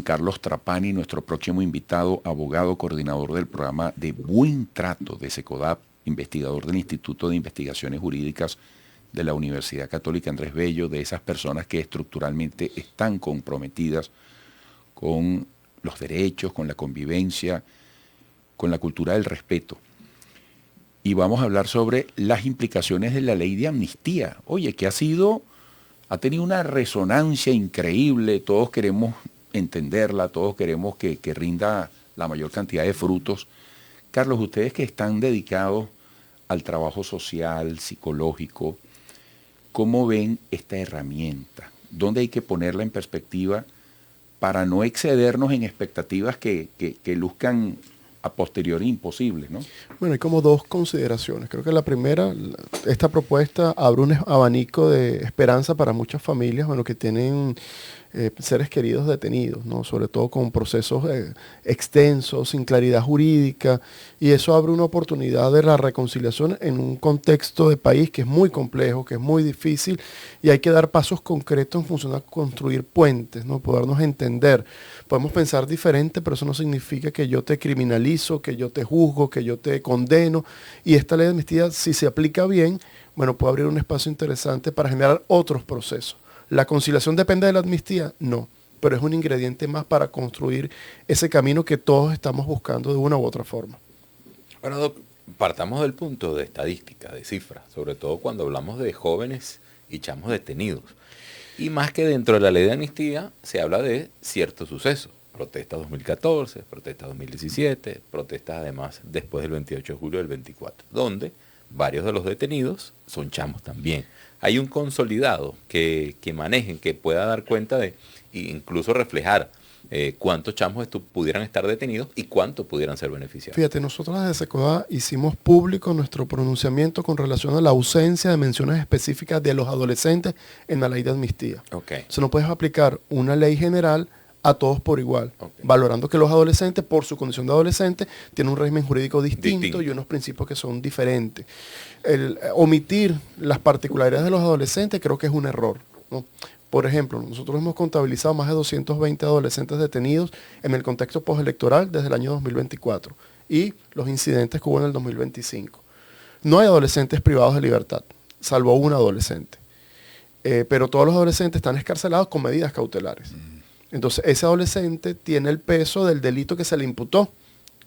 Carlos Trapani, nuestro próximo invitado, abogado, coordinador del programa de Buen Trato de SECODAP, investigador del Instituto de Investigaciones Jurídicas de la Universidad Católica Andrés Bello, de esas personas que estructuralmente están comprometidas con los derechos, con la convivencia, con la cultura del respeto. Y vamos a hablar sobre las implicaciones de la ley de amnistía. Oye, que ha tenido una resonancia increíble, todos queremos entenderla, todos queremos que rinda la mayor cantidad de frutos. Carlos, ustedes que están dedicados al trabajo social, psicológico, ¿cómo ven esta herramienta? ¿Dónde hay que ponerla en perspectiva para no excedernos en expectativas que luzcan a posteriori imposibles, ¿no? Bueno, hay como dos consideraciones. Creo que la primera, esta propuesta abre un abanico de esperanza para muchas familias, bueno, que tienen seres queridos detenidos, ¿no? Sobre todo con procesos extensos, sin claridad jurídica, y eso abre una oportunidad de la reconciliación en un contexto de país que es muy complejo, que es muy difícil, y hay que dar pasos concretos en función a construir puentes, ¿no? Podernos entender. Podemos pensar diferente, pero eso no significa que yo te criminalizo, que yo te juzgo, que yo te condeno, y esta ley de amnistía, si se aplica bien, bueno, puede abrir un espacio interesante para generar otros procesos. ¿La conciliación depende de la amnistía? No, pero es un ingrediente más para construir ese camino que todos estamos buscando de una u otra forma. Bueno, Doc, partamos del punto de estadística, de cifras, sobre todo cuando hablamos de jóvenes y chamos detenidos. Y más que dentro de la ley de amnistía, se habla de ciertos sucesos. Protestas 2014, protestas 2017, protestas además después del 28 de julio del 24, donde varios de los detenidos son chamos también. Hay un consolidado que manejen, que pueda dar cuenta de, e incluso reflejar cuántos chamos pudieran estar detenidos y cuántos pudieran ser beneficiados. Fíjate, nosotros desde SECODA hicimos público nuestro pronunciamiento con relación a la ausencia de menciones específicas de los adolescentes en la ley de amnistía. Okay. O sea, no puedes aplicar una ley general a todos por igual, valorando que los adolescentes, por su condición de adolescente, tienen un régimen jurídico distinto y unos principios que son diferentes. El omitir las particularidades de los adolescentes creo que es un error, ¿no? Por ejemplo, nosotros hemos contabilizado más de 220 adolescentes detenidos en el contexto postelectoral desde el año 2024 y los incidentes que hubo en el 2025. No hay adolescentes privados de libertad, salvo un adolescente. Pero todos los adolescentes están escarcelados con medidas cautelares. Entonces, ese adolescente tiene el peso del delito que se le imputó,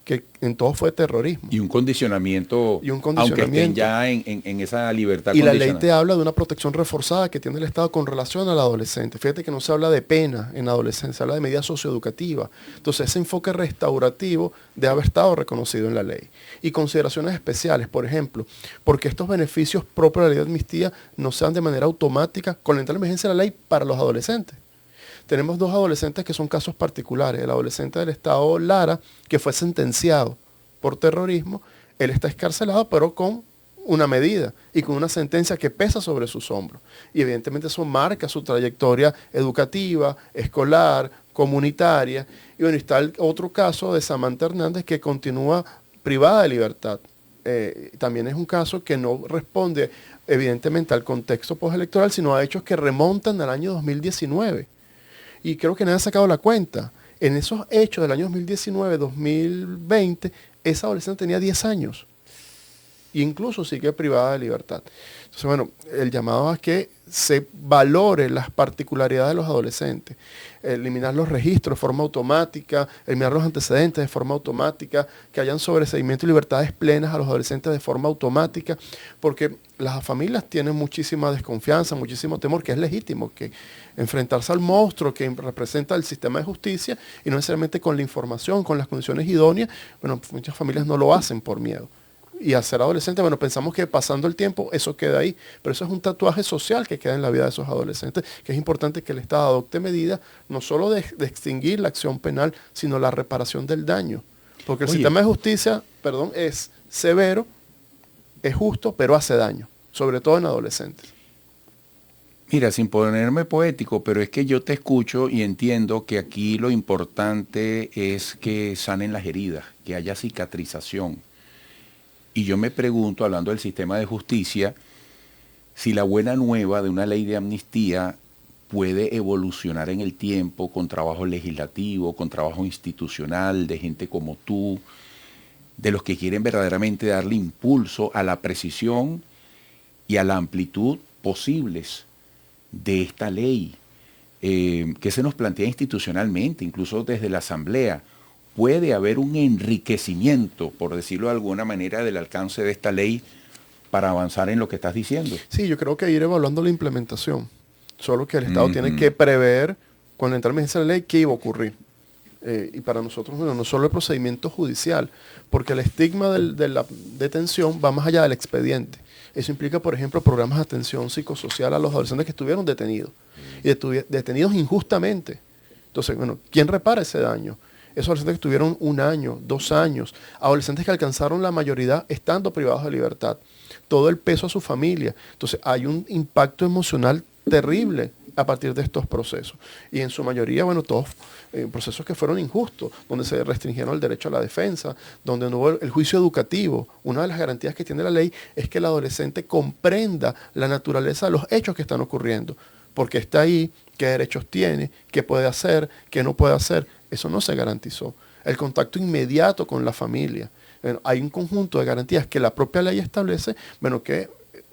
que en todo fue terrorismo. Y un condicionamiento, aunque estén ya en esa libertad y condicional. La ley te habla de una protección reforzada que tiene el Estado con relación al adolescente. Fíjate que no se habla de pena en adolescencia, se habla de medidas socioeducativas. Entonces, ese enfoque restaurativo debe haber estado reconocido en la ley. Y consideraciones especiales, por ejemplo, porque estos beneficios propios de la ley de amnistía no sean de manera automática con la entrada en vigencia de la ley para los adolescentes. Tenemos dos adolescentes que son casos particulares. El adolescente del estado Lara, que fue sentenciado por terrorismo, él está escarcelado, pero con una medida y con una sentencia que pesa sobre sus hombros. Y evidentemente eso marca su trayectoria educativa, escolar, comunitaria. Y bueno, está el otro caso de Samantha Hernández, que continúa privada de libertad. También es un caso que no responde evidentemente al contexto postelectoral, sino a hechos que remontan al año 2019. Y creo que nadie ha sacado la cuenta. En esos hechos del año 2019-2020, esa adolescente tenía 10 años. E incluso sigue privada de libertad. Entonces, bueno, el llamado es que se valore las particularidades de los adolescentes. Eliminar los registros de forma automática, eliminar los antecedentes de forma automática, que hayan sobreseimiento y libertades plenas a los adolescentes de forma automática, porque las familias tienen muchísima desconfianza, muchísimo temor, que es legítimo, que enfrentarse al monstruo que representa el sistema de justicia y no necesariamente con la información, con las condiciones idóneas. Bueno, muchas familias no lo hacen por miedo. Y al ser adolescente, bueno, pensamos que pasando el tiempo eso queda ahí, pero eso es un tatuaje social que queda en la vida de esos adolescentes, que es importante que el Estado adopte medidas no solo de extinguir la acción penal, sino la reparación del daño. Porque el sistema de justicia, es severo, es justo, pero hace daño, sobre todo en adolescentes. Mira, sin ponerme poético, pero es que yo te escucho y entiendo que aquí lo importante es que sanen las heridas, que haya cicatrización. Y yo me pregunto, hablando del sistema de justicia, si la buena nueva de una ley de amnistía puede evolucionar en el tiempo con trabajo legislativo, con trabajo institucional, de gente como tú, de los que quieren verdaderamente darle impulso a la precisión y a la amplitud posibles de esta ley, que se nos plantea institucionalmente, incluso desde la Asamblea. Puede haber un enriquecimiento, por decirlo de alguna manera, del alcance de esta ley para avanzar en lo que estás diciendo. Sí, yo creo que ir evaluando la implementación. Solo que el Estado tiene que prever, con la entrada en vigencia de la ley, qué iba a ocurrir. Y para nosotros, bueno, no solo el procedimiento judicial, porque el estigma de la detención va más allá del expediente. Eso implica, por ejemplo, programas de atención psicosocial a los adolescentes que estuvieron detenidos. Y detenidos injustamente. Entonces, bueno, ¿quién repara ese daño? Esos adolescentes que estuvieron 1 año, 2 años, adolescentes que alcanzaron la mayoría estando privados de libertad. Todo el peso a su familia. Entonces, hay un impacto emocional terrible a partir de estos procesos. Y en su mayoría, bueno, todos procesos que fueron injustos, donde se restringieron el derecho a la defensa, donde no hubo el juicio educativo. Una de las garantías que tiene la ley es que el adolescente comprenda la naturaleza de los hechos que están ocurriendo. Porque está ahí, qué derechos tiene, qué puede hacer, qué no puede hacer. Eso no se garantizó. El contacto inmediato con la familia. Bueno, hay un conjunto de garantías que la propia ley establece, bueno, que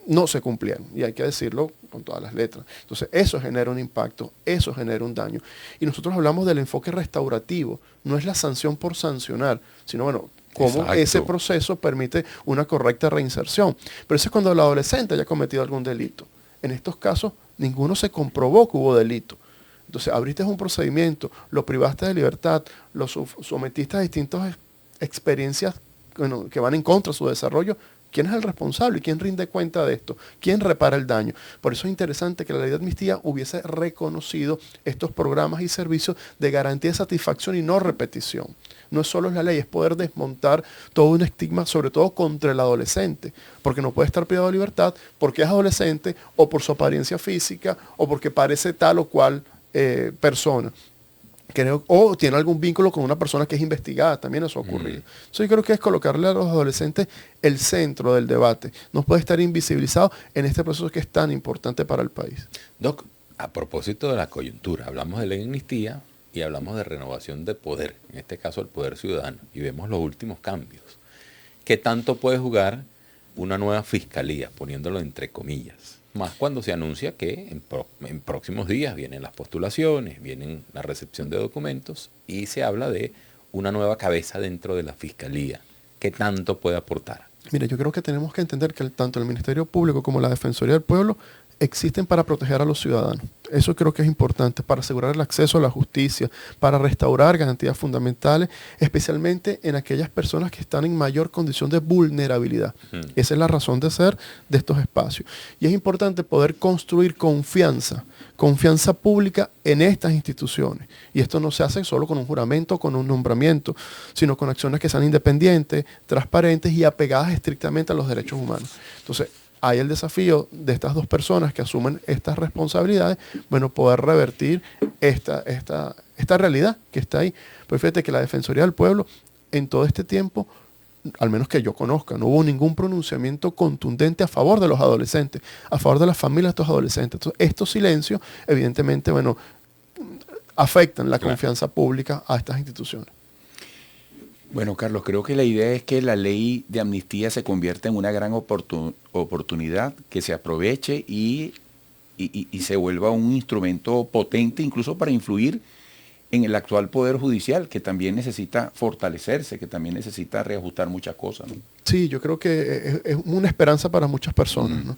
no se cumplieron, y hay que decirlo con todas las letras. Entonces, eso genera un impacto, eso genera un daño. Y nosotros hablamos del enfoque restaurativo, no es la sanción por sancionar, sino, bueno, cómo ese proceso permite una correcta reinserción. Pero eso es cuando el adolescente haya cometido algún delito. En estos casos, ninguno se comprobó que hubo delito. Entonces, abriste un procedimiento, lo privaste de libertad, lo sometiste a distintas experiencias, bueno, que van en contra de su desarrollo. ¿Quién es el responsable y quién rinde cuenta de esto? ¿Quién repara el daño? Por eso es interesante que la ley de amnistía hubiese reconocido estos programas y servicios de garantía de satisfacción y no repetición. No es solo la ley, es poder desmontar todo un estigma, sobre todo contra el adolescente, porque no puede estar privado de libertad porque es adolescente o por su apariencia física o porque parece tal o cual persona. O tiene algún vínculo con una persona que es investigada, también eso ha ocurrido. Yo creo que es colocarle a los adolescentes el centro del debate. No puede estar invisibilizado en este proceso que es tan importante para el país. Doc, a propósito de la coyuntura, hablamos de ley de amnistía y hablamos de renovación de poder, en este caso el poder ciudadano, y vemos los últimos cambios. ¿Qué tanto puede jugar una nueva fiscalía, poniéndolo entre comillas? Más cuando se anuncia que en próximos días vienen las postulaciones, vienen la recepción de documentos y se habla de una nueva cabeza dentro de la Fiscalía. ¿Qué tanto puede aportar? Mira, yo creo que tenemos que entender que tanto el Ministerio Público como la Defensoría del Pueblo existen para proteger a los ciudadanos. Eso creo que es importante, para asegurar el acceso a la justicia, para restaurar garantías fundamentales, especialmente en aquellas personas que están en mayor condición de vulnerabilidad. Esa es la razón de ser de estos espacios. Y es importante poder construir confianza pública en estas instituciones. Y esto no se hace solo con un juramento, con un nombramiento, sino con acciones que sean independientes, transparentes y apegadas estrictamente a los derechos humanos. Entonces, hay el desafío de estas dos personas que asumen estas responsabilidades, bueno, poder revertir esta realidad que está ahí. Pues fíjate que la Defensoría del Pueblo, en todo este tiempo, al menos que yo conozca, no hubo ningún pronunciamiento contundente a favor de los adolescentes, a favor de las familias de estos adolescentes. Entonces, estos silencios, evidentemente, bueno, afectan la confianza pública a estas instituciones. Bueno, Carlos, creo que la idea es que la ley de amnistía se convierta en una gran oportunidad, que se aproveche y se vuelva un instrumento potente incluso para influir en el actual Poder Judicial, que también necesita fortalecerse, que también necesita reajustar muchas cosas, ¿no? Sí, yo creo que es una esperanza para muchas personas, ¿no?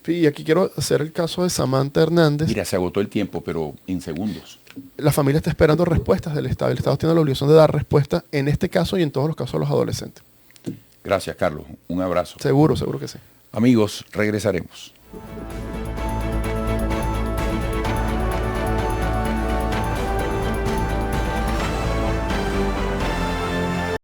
Y aquí quiero hacer el caso de Samantha Hernández. Mira, se agotó el tiempo, pero en segundos. La familia está esperando respuestas del Estado. El Estado tiene la obligación de dar respuestas en este caso y en todos los casos a los adolescentes. Gracias, Carlos. Un abrazo. Seguro que sí. Amigos, regresaremos.